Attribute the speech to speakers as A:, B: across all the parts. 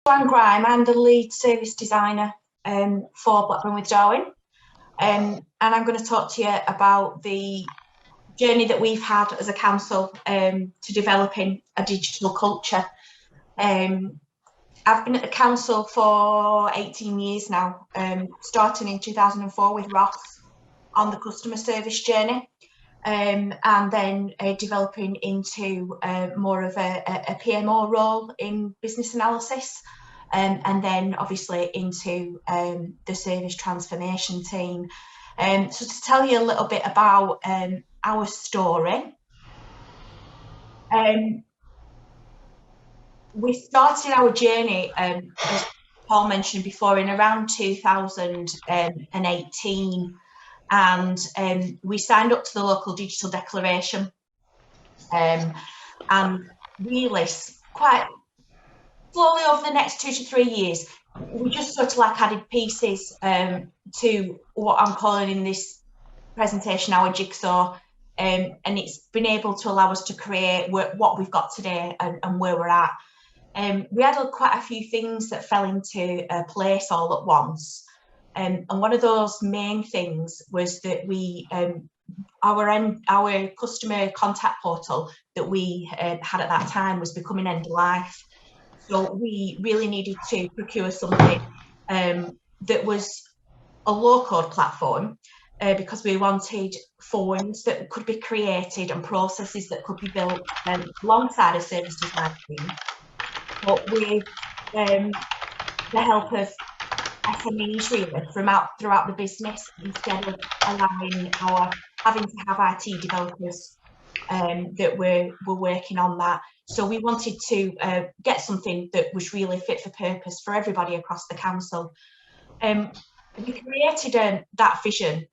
A: Joanne Grime. I'm the lead service designer for Blackburn with Darwen, and I'm going to talk to you about the journey that we've had as a council to developing a digital culture. I've been at the council for 18 years now, starting in 2004 with Ross on the customer service journey, and then developing into more of a PMO role in business analysis, and then obviously into the service transformation team. So to tell you a little bit about our story, we started our journey, as Paul mentioned before, in around 2018, and we signed up to the local digital declaration, and really quite slowly over the next 2 to 3 years, we just sort of like added pieces to what I'm calling in this presentation our jigsaw, and it's been able to allow us to create what we've got today and where we're at. We had quite a few things that fell into place all at once, and one of those main things was that we our customer contact portal that we had at that time was becoming end of life. So we really needed to procure something that was a low-code platform, because we wanted forms that could be created and processes that could be built alongside a service design team, but with the help of SMEs really throughout the business, instead of having to have IT developers that were working on that. So we wanted to get something that was really fit for purpose for everybody across the council. We created that vision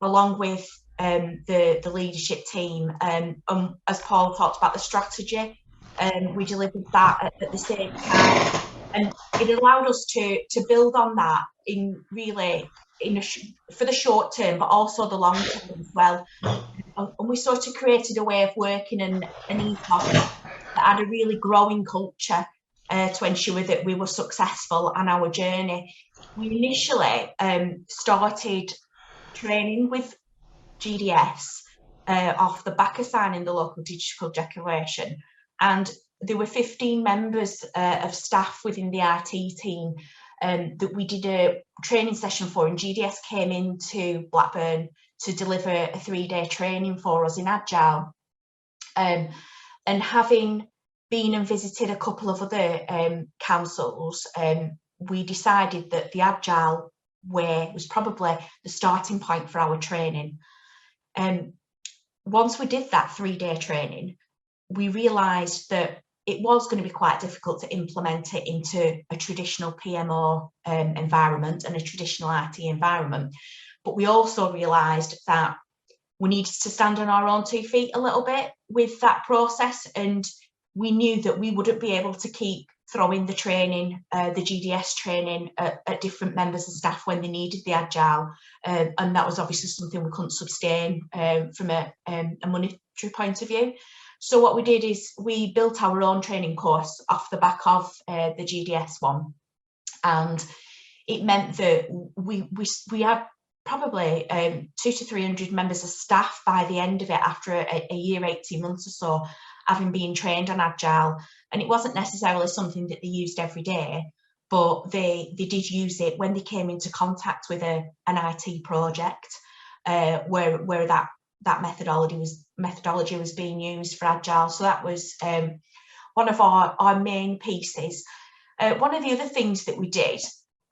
A: along with the leadership team, as Paul talked about the strategy, we delivered that at the same time, and it allowed us to build on that for the short term, but also the long term as well. And we sort of created a way of working and an ethos that had a really growing culture to ensure that we were successful on our journey. We initially started training with GDS off the back of signing the local digital declaration, and there were 15 members of staff within the IT team that we did a training session for, and GDS came into Blackburn to deliver a 3-day training for us in Agile. And having been and visited a couple of other councils, we decided that the Agile way was probably the starting point for our training. Once we did that 3-day training, we realised that it was going to be quite difficult to implement it into a traditional PMO environment and a traditional IT environment. But we also realised that we needed to stand on our own 2 feet a little bit with that process, and we knew that we wouldn't be able to keep throwing the training, the GDS training at different members of staff when they needed the Agile, and that was obviously something we couldn't sustain from a monetary point of view. So what we did is we built our own training course off the back of the GDS one, and it meant that we had probably 200 to 300 members of staff by the end of it, after a year, 18 months or so, having been trained on Agile. And it wasn't necessarily something that they used every day, but they did use it when they came into contact with an IT project where that methodology was being used for Agile. So that was one of our main pieces. One of the other things that we did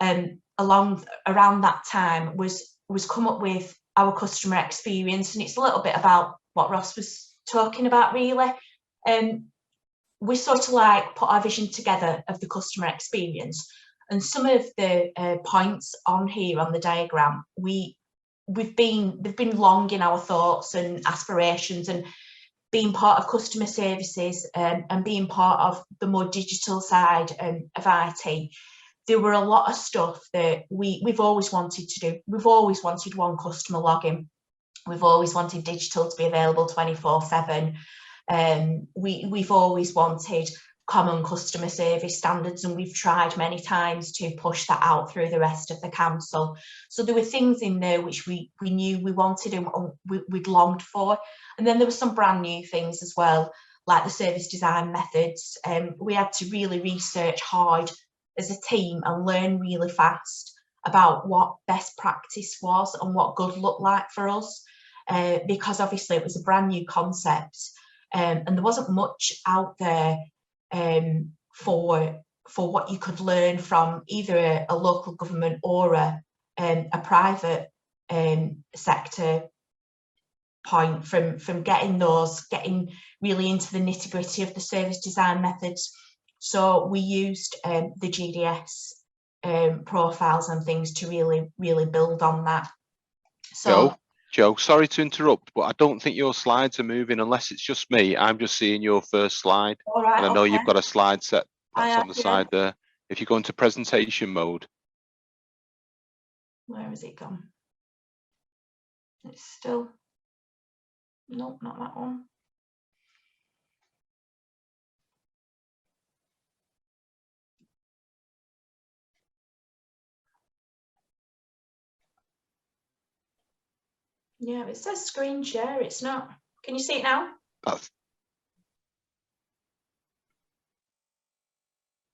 A: around that time was come up with our customer experience, and it's a little bit about what Ross was talking about really. We sort of like put our vision together of the customer experience, and some of the points on here on the diagram, they've been long in our thoughts and aspirations, and being part of customer services and being part of the more digital side of IT, there were a lot of stuff that we've always wanted to do. We've always wanted one customer login. We've always wanted digital to be available 24/7. We've always wanted common customer service standards, and we've tried many times to push that out through the rest of the council. So there were things in there which we knew we wanted and we'd longed for, and then there were some brand new things as well, like the service design methods. We had to really research hard as a team and learn really fast about what best practice was and what good looked like for us, because obviously it was a brand new concept, and there wasn't much out there for what you could learn from either a local government or a private sector point from getting really into the nitty-gritty of the service design methods. So we used the GDS profiles and things to really build on that. So
B: Joe, sorry to interrupt, but I don't think your slides are moving unless it's just me. I'm just seeing your first slide.
A: All right,
B: and I know
A: okay.
B: You've got a slide set that's on the
A: yeah.
B: side there. If you go into presentation mode.
A: Where has it gone? It's still, nope, not that one. Yeah, it says screen share, it's not. Can you see it now?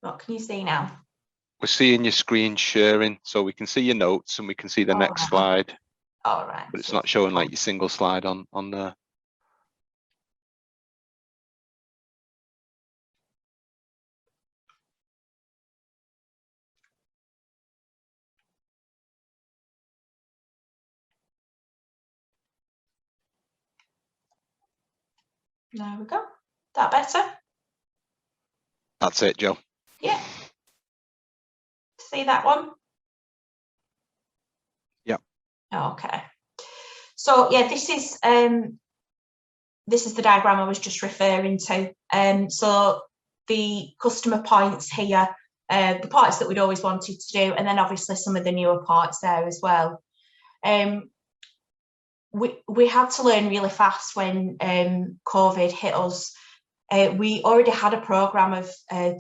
A: What can you see now?
B: We're seeing your screen sharing, so we can see your notes and we can see the next slide.
A: All right.
B: But it's not showing like your single slide on there.
A: There we go. That better?
B: That's it, Joe.
A: Yeah. See that one?
B: Yeah.
A: Okay. So yeah, this is the diagram I was just referring to. So the customer points here, the parts that we'd always wanted to do, and then obviously some of the newer parts there as well. We had to learn really fast when COVID hit us. We already had a programme of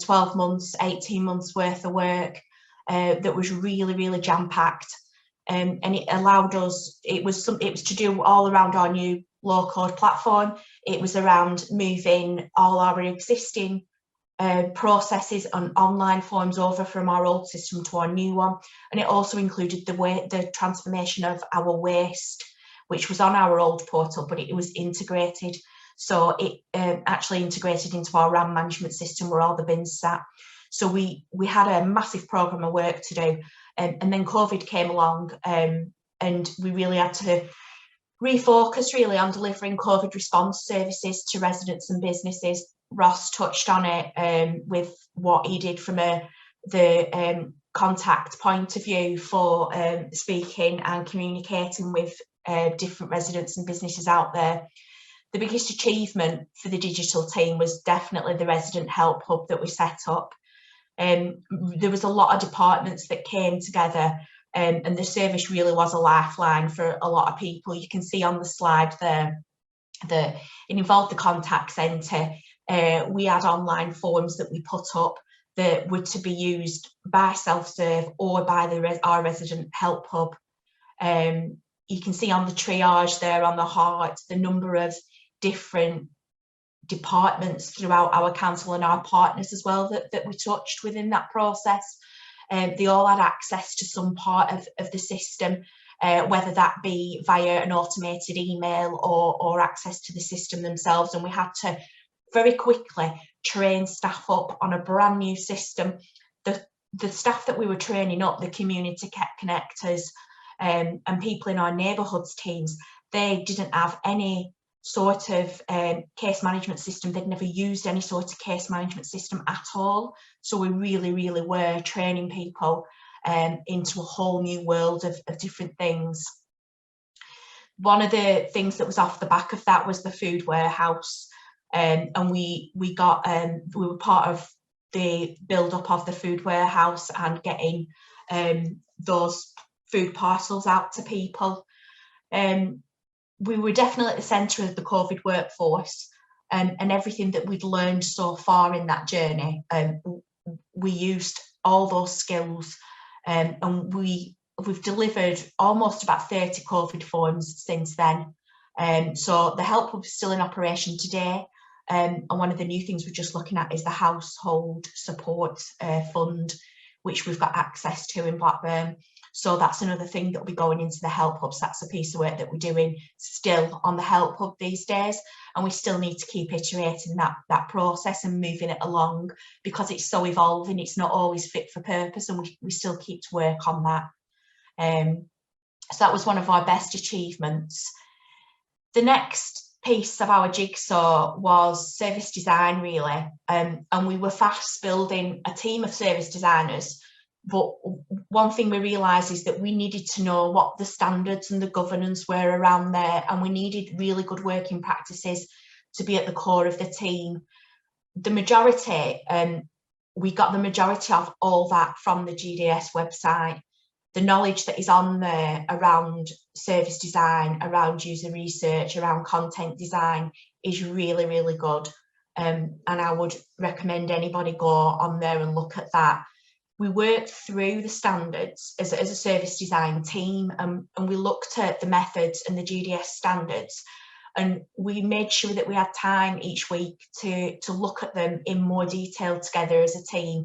A: 12 months, 18 months worth of work that was really jam-packed, and it allowed us, it was to do all around our new low-code platform. It was around moving all our existing processes and online forms over from our old system to our new one, and it also included the transformation of our waste, which was on our old portal, but it was integrated. So it actually integrated into our RAM management system where all the bins sat. So we had a massive programme of work to do, and then COVID came along, and we really had to refocus really on delivering COVID response services to residents and businesses. Ross touched on it with what he did from the contact point of view for speaking and communicating with different residents and businesses out there. The biggest achievement for the digital team was definitely the resident help hub that we set up. There was a lot of departments that came together, and the service really was a lifeline for a lot of people. You can see on the slide there that it involved the contact centre. We had online forms that we put up that were to be used by self-serve or by our resident help hub. You can see on the triage there on the heart the number of different departments throughout our council and our partners as well that we touched within that process. They all had access to some part of the system, whether that be via an automated email or access to the system themselves, and we had to very quickly train staff up on a brand new system. The staff that we were training up, the community connectors and people in our neighbourhoods teams, they didn't have any sort of case management system. They'd never used any sort of case management system at all. So we really were training people into a whole new world of different things. One of the things that was off the back of that was the food warehouse, and we were part of the build up of the food warehouse and getting those food parcels out to people. We were definitely at the centre of the COVID workforce, and everything that we'd learned so far in that journey. We used all those skills, and we've delivered almost about 30 COVID forms since then. So the Help Hub is still in operation today. And one of the new things we're just looking at is the Household Support Fund, which we've got access to in Blackburn. So that's another thing that will be going into the Help Hub. So that's a piece of work that we're doing still on the Help Hub these days. And we still need to keep iterating that process and moving it along, because it's so evolving. It's not always fit for purpose, and we still keep to work on that. So that was one of our best achievements. The next piece of our jigsaw was service design, really. And we were fast building a team of service designers. But one thing we realised is that we needed to know what the standards and the governance were around there, and we needed really good working practices to be at the core of the team. The majority, we got the majority of all that from the GDS website. The knowledge that is on there around service design, around user research, around content design is really, really good. And I would recommend anybody go on there and look at that. We worked through the standards as a service design team, and we looked at the methods and the GDS standards, and we made sure that we had time each week to look at them in more detail together as a team.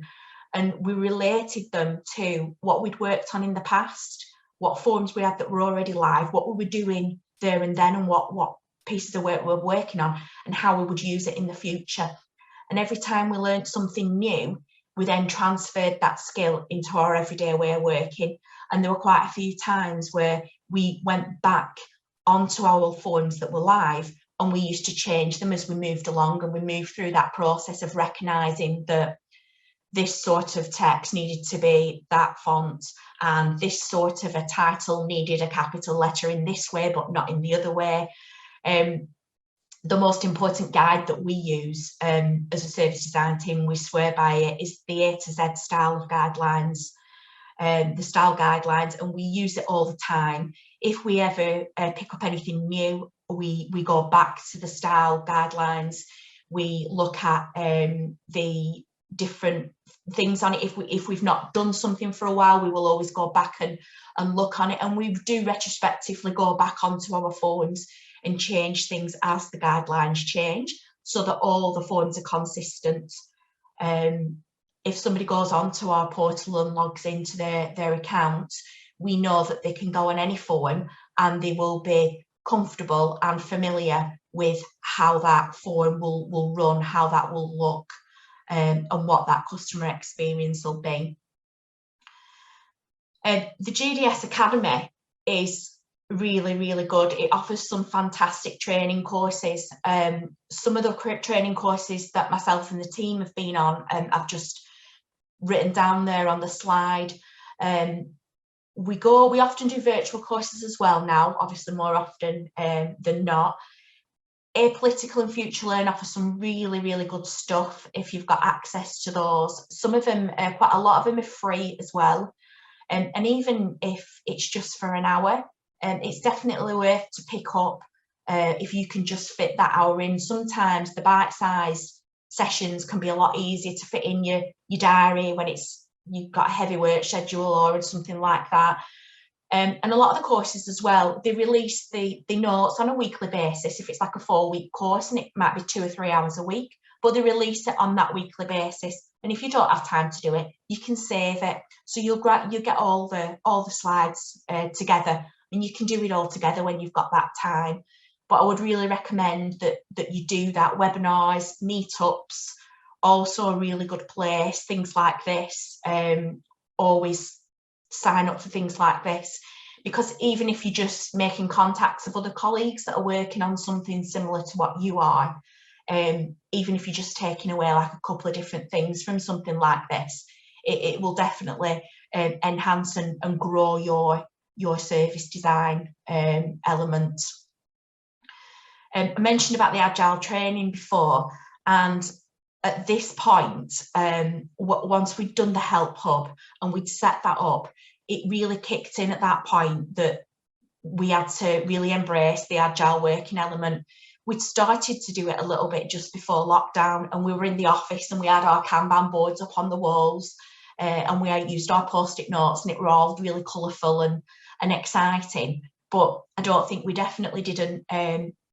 A: And we related them to what we'd worked on in the past, what forms we had that were already live, what we were doing there and then, and what pieces of work we were working on, and how we would use it in the future. And every time we learned something new, we then transferred that skill into our everyday way of working. And there were quite a few times where we went back onto our forms that were live, and we used to change them as we moved along, and we moved through that process of recognising that this sort of text needed to be that font, and this sort of a title needed a capital letter in this way but not in the other way. The most important guide that we use as a service design team, we swear by it, is the A to Z style of guidelines, the style guidelines, and we use it all the time. If we ever pick up anything new, we go back to the style guidelines. We look at the different things on it. If we've not done something for a while, we will always go back and look on it, and we do retrospectively go back onto our forms and change things as the guidelines change, so that all the forms are consistent. If somebody goes onto our portal and logs into their account, we know that they can go on any form and they will be comfortable and familiar with how that form will run, how that will look, and what that customer experience will be. The GDS Academy is really, really good. It offers some fantastic training courses. Some of the training courses that myself and the team have been on, I've just written down there on the slide. We often do virtual courses as well now, obviously more often than not. Apolitical and Future Learn offer some really, really good stuff if you've got access to those. Some of them, quite a lot of them, are free as well. And even if it's just for an hour, it's definitely worth to pick up if you can just fit that hour in. Sometimes the bite-sized sessions can be a lot easier to fit in your diary when you've got a heavy work schedule or something like that. And a lot of the courses as well, they release the notes on a weekly basis. If it's like a 4-week course, and it might be 2 or 3 hours a week, but they release it on that weekly basis. And if you don't have time to do it, you can save it. So you'll get all the slides together, and you can do it all together when you've got that time. But I would really recommend that you do that. Webinars, meetups, also a really good place, things like this. Always sign up for things like this, because even if you're just making contacts of other colleagues that are working on something similar to what you are, even if you're just taking away like a couple of different things from something like this, it will definitely enhance and grow your service design element. I mentioned about the agile training before, and at this point, once we'd done the Help Hub and we'd set that up, it really kicked in at that point that we had to really embrace the agile working element. we'd started to do it a little bit just before lockdown, and we were in the office and we had our Kanban boards up on the walls, and we used our post-it notes, and it were all really colourful and exciting. But I don't think we definitely didn't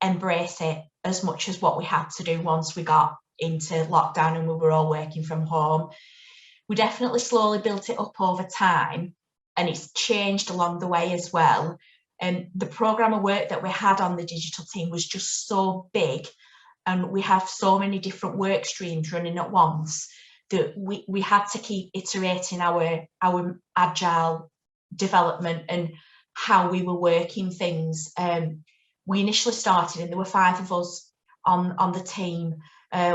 A: embrace it as much as what we had to do once we got into lockdown and we were all working from home. We definitely slowly built it up over time, and it's changed along the way as well. And the programme of work that we had on the digital team was just so big, and we have so many different work streams running at once that we had to keep iterating our agile development and how we were working things. We initially started, and there were 5 of us on the team.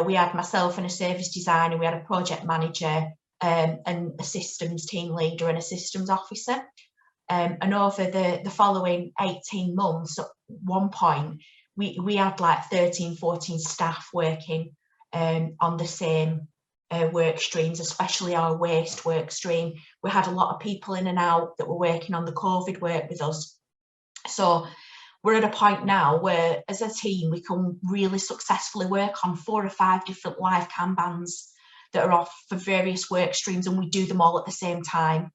A: We had myself and a service designer, we had a project manager, and a systems team leader and a systems officer. And over the following 18 months, at one point, we had like 13, 14 staff working on the same work streams, especially our waste work stream. We had a lot of people in and out that were working on the COVID work with us. So we're at a point now where, as a team, we can really successfully work on 4 or 5 different live Kanbans that are off for various work streams, and we do them all at the same time.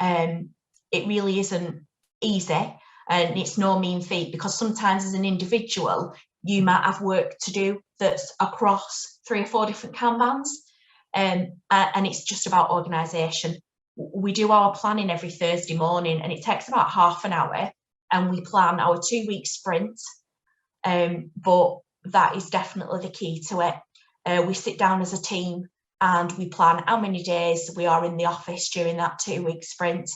A: It really isn't easy, and it's no mean feat, because sometimes as an individual, you might have work to do that's across 3 or 4 different Kanbans, and it's just about organisation. We do our planning every Thursday morning, and it takes about half an hour, and we plan our 2-week sprint, but that is definitely the key to it. We sit down as a team and we plan how many days we are in the office during that 2-week sprint,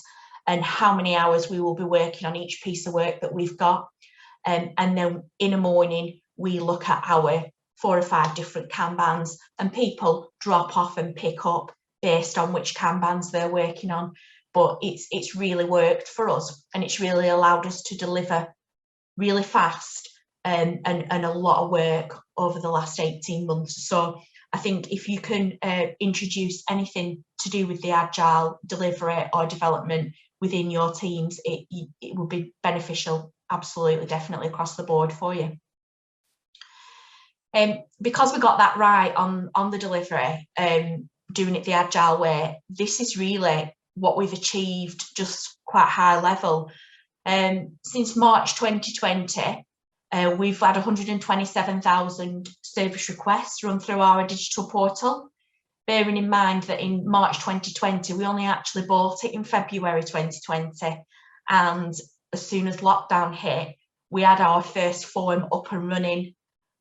A: and how many hours we will be working on each piece of work that we've got. And then in the morning, we look at our 4 or 5 different Kanbans, and people drop off and pick up based on which Kanbans they're working on. But it's really worked for us, and it's really allowed us to deliver really fast and a lot of work over the last 18 months. So I think if you can introduce anything to do with the agile delivery or development within your teams, it will be beneficial, absolutely, definitely across the board for you. Because we got that right on the delivery, doing it the agile way, this is really what we've achieved, just quite high level. Since March 2020, we've had 127,000 service requests run through our digital portal, bearing in mind that in March 2020, we only actually bought it in February 2020. And as soon as lockdown hit, we had our first form up and running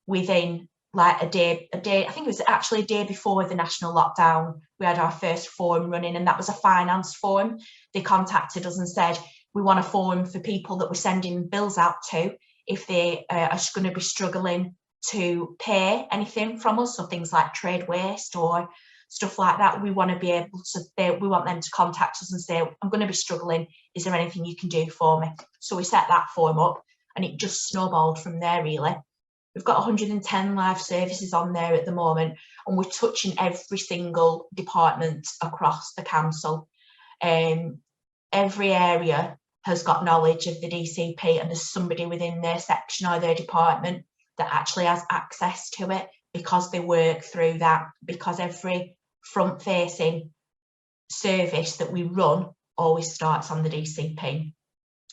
A: within like a day, I think it was actually a day before the national lockdown, we had our first form running, and that was a finance form. They contacted us and said, we want a form for people that we're sending bills out to, if they are going to be struggling to pay anything from us, so things like trade waste or stuff like that. We want to be able to, we want them to contact us and say, I'm going to be struggling, is there anything you can do for me? So we set that form up, and it just snowballed from there, really. We've got 110 live services on there at the moment, and we're touching every single department across the council. Every area has got knowledge of the DCP, and there's somebody within their section or their department that actually has access to it, because they work through that, because every front-facing service that we run always starts on the DCP.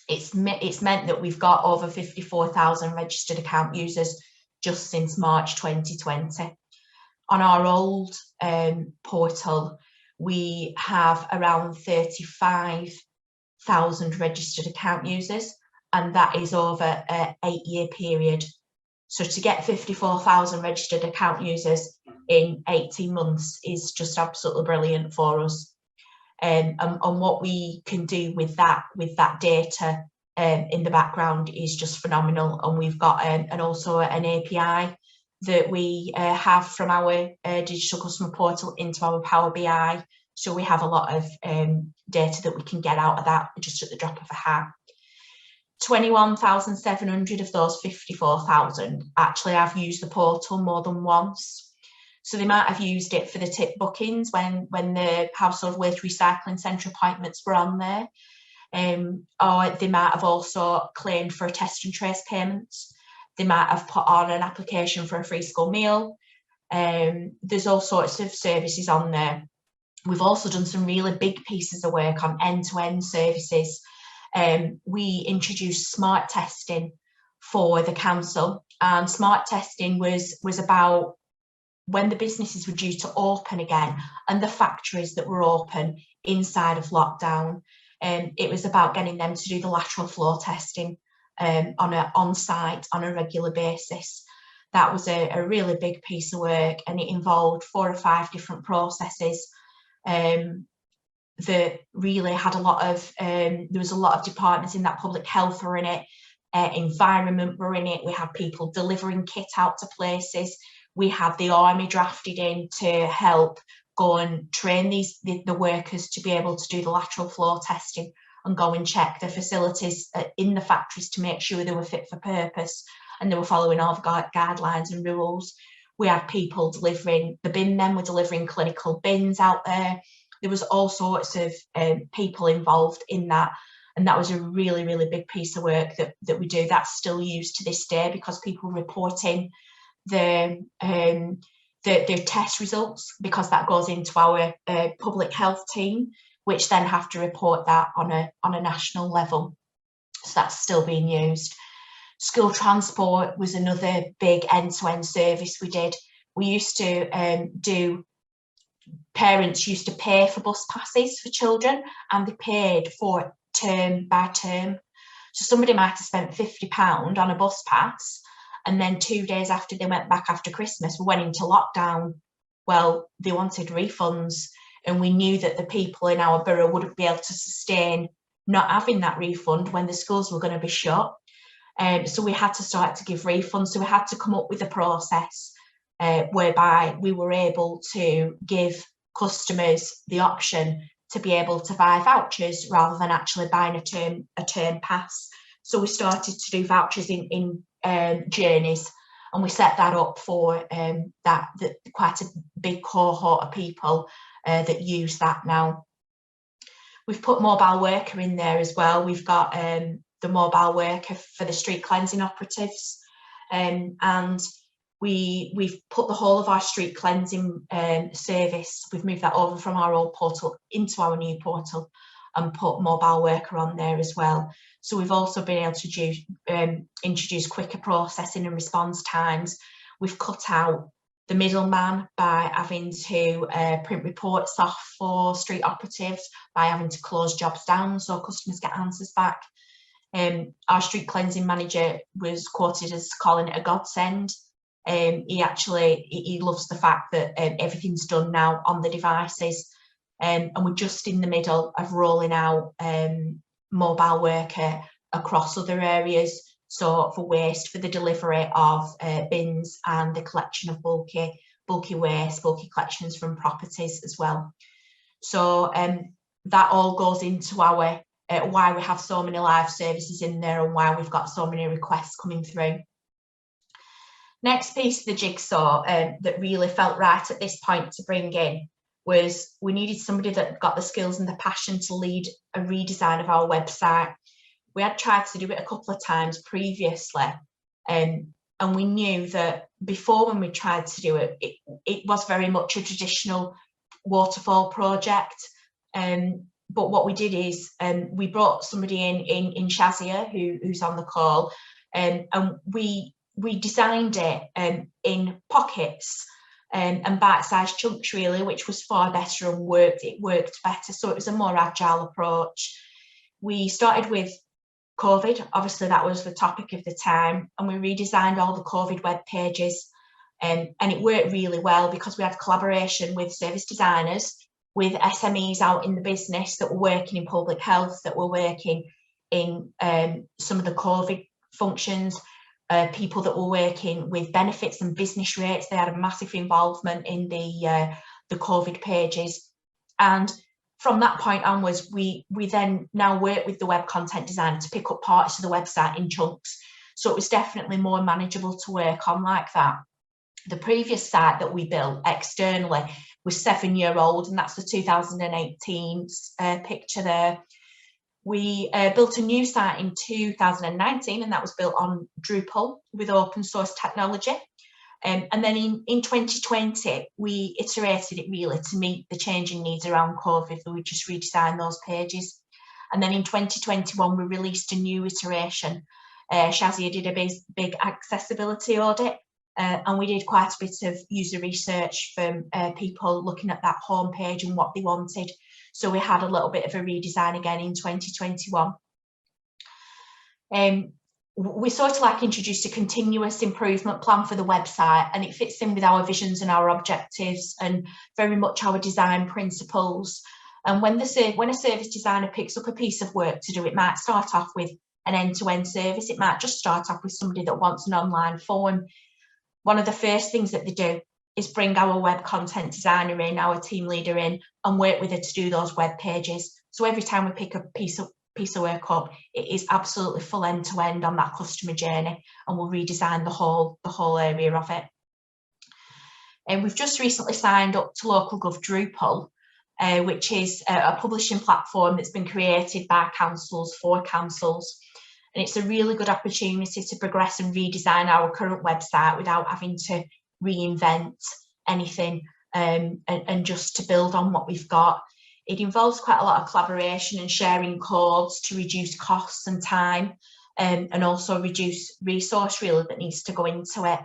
A: It's meant that we've got over 54,000 registered account users just since March 2020. On our old portal, we have around 35,000 registered account users, and that is over an 8-year period. So to get 54,000 registered account users in 18 months is just absolutely brilliant for us. And what we can do with that data in the background is just phenomenal. And we've got also an API that we have from our digital customer portal into our Power BI. So we have a lot of data that we can get out of that just at the drop of a hat. 21,700 of those 54,000 actually have used the portal more than once. So they might have used it for the tip bookings when the household waste recycling centre appointments were on there. Or they might have also claimed for a test and trace payments. they might have put on an application for a free school meal. There's all sorts of services on there. We've also done some really big pieces of work on end-to-end services. We introduced smart testing for the council, and smart testing was about when the businesses were due to open again and the factories that were open inside of lockdown. It was about getting them to do the lateral flow testing on site on a regular basis. That was a really big piece of work, and it involved 4 or 5 different processes that really had a lot of, there was a lot of departments in that. Public health were in it, environment were in it, we had people delivering kit out to places, we had the army drafted in to help go and train the workers to be able to do the lateral flow testing and go and check the facilities in the factories to make sure they were fit for purpose and they were following all the guidelines and rules. We had people delivering, the bin men were delivering clinical bins out there. There was all sorts of people involved in that. And that was a really, really big piece of work that we do. That's still used to this day because people report in their test results, because that goes into our public health team, which then have to report that on a national level. So that's still being used. School transport was another big end-to-end service we did. We used to parents used to pay for bus passes for children, and they paid for it term by term. So somebody might have spent £50 on a bus pass, and then 2 days after they went back after Christmas, we went into lockdown. Well, they wanted refunds, and we knew that the people in our borough wouldn't be able to sustain not having that refund when the schools were going to be shut. So we had to start to give refunds. So we had to come up with a process whereby we were able to give customers the option to be able to buy vouchers rather than actually buying a term pass. So we started to do vouchers in journeys, and we set that up for that quite a big cohort of people that use that now. We've put mobile worker in there as well. We've got the mobile worker for the street cleansing operatives, and we've put the whole of our street cleansing service, we've moved that over from our old portal into our new portal and put mobile worker on there as well. So we've also been able to introduce quicker processing and response times. We've cut out the middleman by having to print reports off for street operatives, by having to close jobs down so customers get answers back. Our street cleansing manager was quoted as calling it a godsend. He loves the fact that everything's done now on the devices, and we're just in the middle of rolling out mobile worker across other areas, so for waste, for the delivery of bins and the collection of bulky waste, bulky collections from properties as well. So that all goes into our why we have so many live services in there and why we've got so many requests coming through. Next piece of the jigsaw that really felt right at this point to bring in was we needed somebody that got the skills and the passion to lead a redesign of our website. We had tried to do it a couple of times previously, and we knew that before, when we tried to do it, it was very much a traditional waterfall project. But what we did is we brought somebody in Shazia, who's on the call, and we designed it in pockets and bite-sized chunks, really, which was far better and it worked better. So it was a more agile approach. We started with COVID, obviously that was the topic of the time, and we redesigned all the COVID web pages, and it worked really well because we had collaboration with service designers, with SMEs out in the business that were working in public health, that were working in some of the COVID functions, people that were working with benefits and business rates. They had a massive involvement in the COVID pages. And from that point onwards, we then now work with the web content designer to pick up parts of the website in chunks. So it was definitely more manageable to work on like that. The previous site that we built externally was 7-year-old, and that's the 2018 picture there. We built a new site in 2019, and that was built on Drupal with open source technology. And then in 2020, we iterated it really to meet the changing needs around COVID. So we just redesigned those pages. And then in 2021, we released a new iteration. Shazia did a big accessibility audit, and we did quite a bit of user research from people looking at that homepage and what they wanted. So we had a little bit of a redesign again in 2021. We sort of like introduced a continuous improvement plan for the website, and it fits in with our visions and our objectives and very much our design principles. And when a service designer picks up a piece of work to do, it might start off with an end-to-end service. It might just start off with somebody that wants an online form. One of the first things that they do is bring our web content designer in, our team leader in, and work with her to do those web pages. So every time we pick a piece of work up, it is absolutely full end-to-end on that customer journey, and we'll redesign the whole area of it. And we've just recently signed up to Local Gov Drupal, which is a publishing platform that's been created by councils for councils. And it's a really good opportunity to progress and redesign our current website without having to reinvent anything, and just to build on what we've got. It involves quite a lot of collaboration and sharing codes to reduce costs and time, and also reduce resource really that needs to go into it.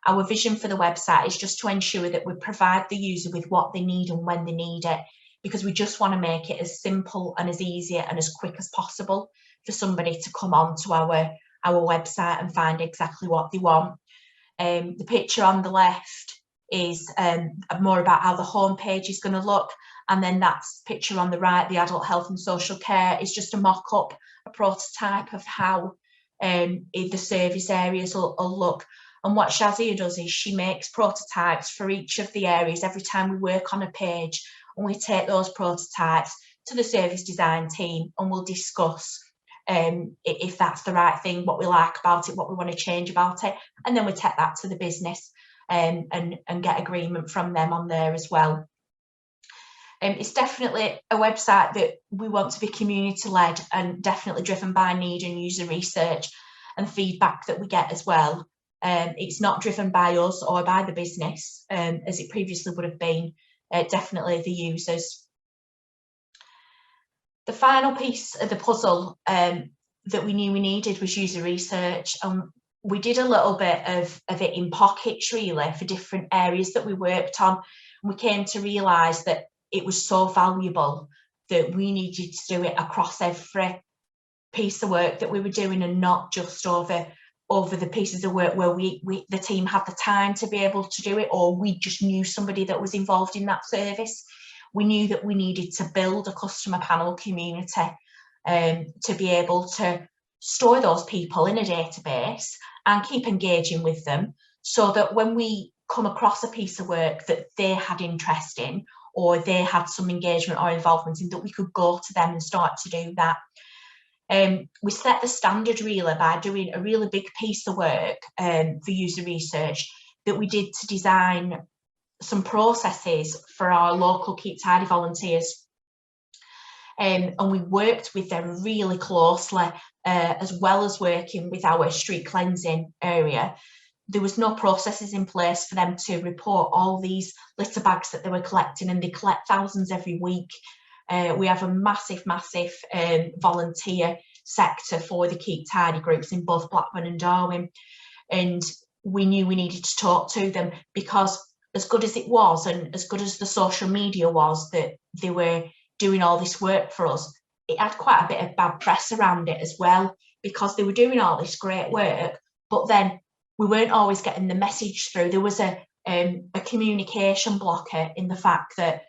A: Our vision for the website is just to ensure that we provide the user with what they need and when they need it, because we just want to make it as simple and as easy and as quick as possible for somebody to come on to our website and find exactly what they want. The picture on the left is more about how the homepage is going to look, and then that picture on the right, the adult health and social care, is just a mock-up, a prototype of how the service areas will look. And what Shazia does is she makes prototypes for each of the areas every time we work on a page, and we take those prototypes to the service design team and we'll discuss if that's the right thing, what we like about it, what we want to change about it, and then we take that to the business and get agreement from them on there as well. It's definitely a website that we want to be community-led and definitely driven by need and user research and feedback that we get as well. It's not driven by us or by the business, as it previously would have been, definitely the users. The final piece of the puzzle that we knew we needed was user research, and we did a little bit of it in pockets really for different areas that we worked on. And we came to realise that it was so valuable that we needed to do it across every piece of work that we were doing, and not just over the pieces of work where the team had the time to be able to do it, or we just knew somebody that was involved in that service. We knew that we needed to build a customer panel community to be able to store those people in a database and keep engaging with them, so that when we come across a piece of work that they had interest in, or they had some engagement or involvement in, that we could go to them and start to do that. We set the standard really by doing a really big piece of work for user research that we did to design some processes for our local Keep Tidy volunteers. And we worked with them really closely, as well as working with our street cleansing area. There was no processes in place for them to report all these litter bags that they were collecting, and they collect thousands every week. We have a massive volunteer sector for the Keep Tidy groups in both Blackburn and Darwen, and we knew we needed to talk to them, because as good as it was and as good as the social media was that they were doing all this work for us, it had quite a bit of bad press around it as well, because they were doing all this great work, but then we weren't always getting the message through. There was a communication blocker in the fact that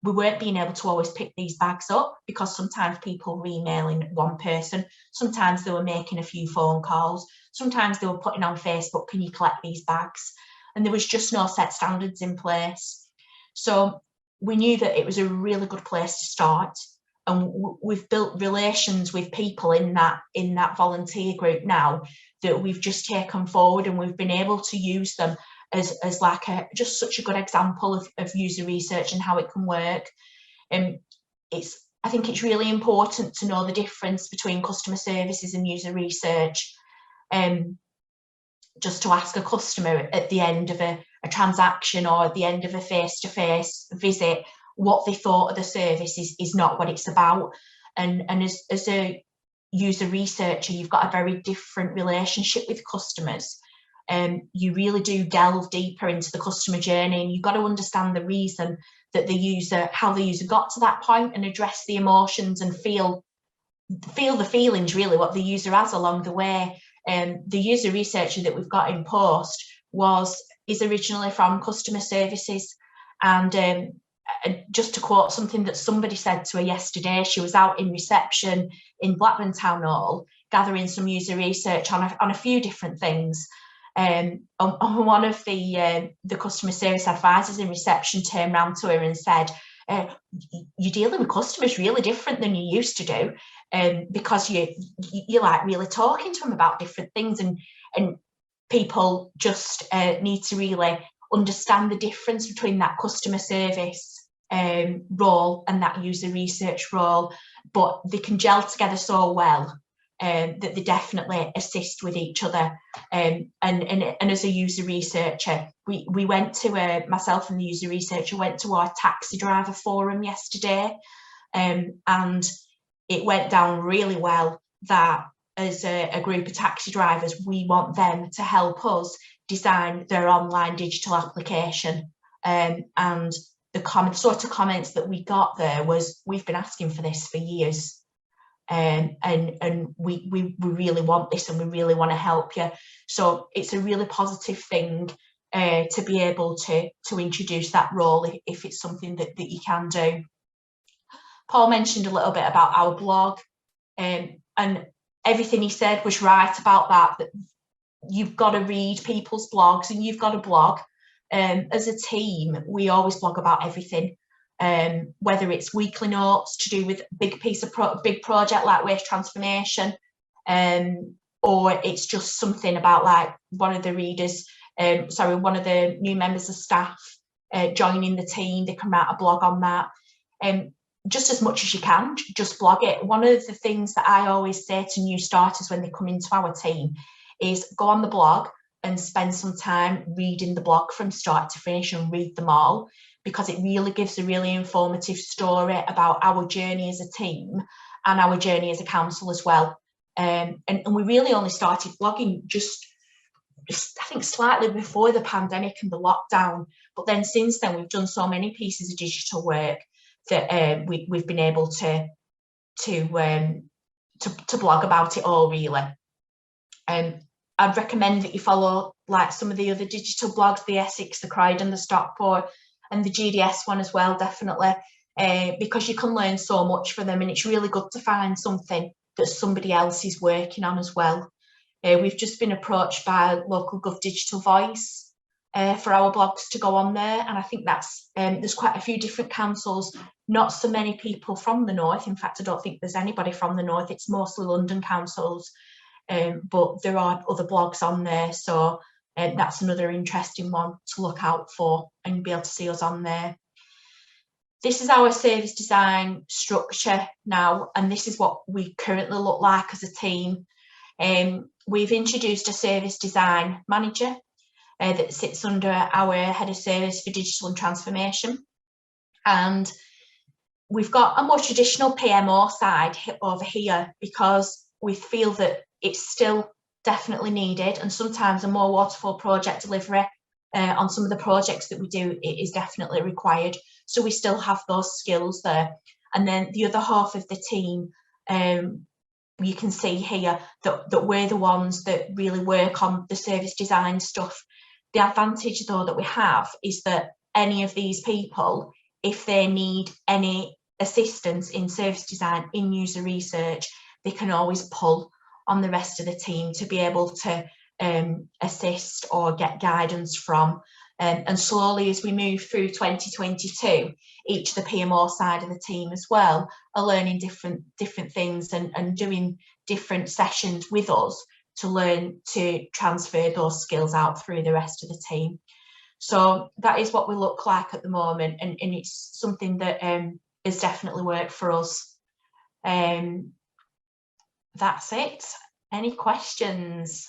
A: we weren't being able to always pick these bags up, because sometimes people were emailing one person, sometimes they were making a few phone calls, sometimes they were putting on Facebook, can you collect these bags? And there was just no set standards in place. So we knew that it was a really good place to start, and we've built relations with people in that volunteer group now that we've just taken forward, and we've been able to use them as like just such a good example of user research and how it can work. And it's I think it's really important to know the difference between customer services and user research. Just to ask a customer at the end of a transaction or at the end of a face-to-face visit what they thought of the service is not what it's about. And as a user researcher, you've got a very different relationship with customers. You really do delve deeper into the customer journey, and you've got to understand the reason that how the user got to that point, and address the emotions and feel the feelings, really, what the user has along the way. The user researcher that we've got in post is originally from customer services, and just to quote something that somebody said to her yesterday, she was out in reception in Blackburn Town Hall gathering some user research on a few different things. One of the customer service advisors in reception turned around to her and said, you're dealing with customers really different than you used to do, because you're like really talking to them about different things, and people just need to really understand the difference between that customer service role and that user research role, but they can gel together so well that they definitely assist with each other. And as a user researcher, we went to myself and the user researcher went to our taxi driver forum yesterday, and it went down really well that as a group of taxi drivers, we want them to help us design their online digital application. And the sort of comments that we got there was, we've been asking for this for years. And we really want this, and we really want to help you. So it's a really positive thing to be able to introduce that role if it's something that you can do. Paul mentioned a little bit about our blog, and everything he said was right about that you've got to read people's blogs, and you've got to blog. As a team, we always blog about everything. Whether it's weekly notes to do with big project like waste transformation, or it's just something about like one of the new members of staff joining the team, they can write a blog on that. Just as much as you can, just blog it. One of the things that I always say to new starters when they come into our team is go on the blog and spend some time reading the blog from start to finish, and read them all, because it really gives a really informative story about our journey as a team and our journey as a council as well. And we really only started blogging just I think slightly before the pandemic and the lockdown, but then since then we've done so many pieces of digital work that we've been able to blog about it all, really. I'd recommend that you follow like some of the other digital blogs, the Essex, the Croydon, the Stockport, and the GDS one as well, definitely, because you can learn so much from them, and it's really good to find something that somebody else is working on as well. We've just been approached by local Gov Digital Voice for our blogs to go on there, and I think that's there's quite a few different councils, not so many people from the north. In fact, I don't think there's anybody from the north, it's mostly London councils, but there are other blogs on there, so that's another interesting one to look out for, and be able to see us on there. This is our service design structure now, and this is what we currently look like as a team. We've introduced a service design manager that sits under our head of service for digital and transformation, and we've got a more traditional PMO side over here, because we feel that it's still definitely needed, and sometimes a more waterfall project delivery on some of the projects that we do, it is definitely required. So we still have those skills there. And then the other half of the team, you can see here that we're the ones that really work on the service design stuff. The advantage though that we have is that any of these people, if they need any assistance in service design, in user research, they can always pull on the rest of the team to be able to assist or get guidance from. And slowly, as we move through 2022, each of the PMO side of the team as well are learning different things and doing different sessions with us to learn to transfer those skills out through the rest of the team. So that is what we look like at the moment, and it's something that has definitely worked for us. That's it. Any questions?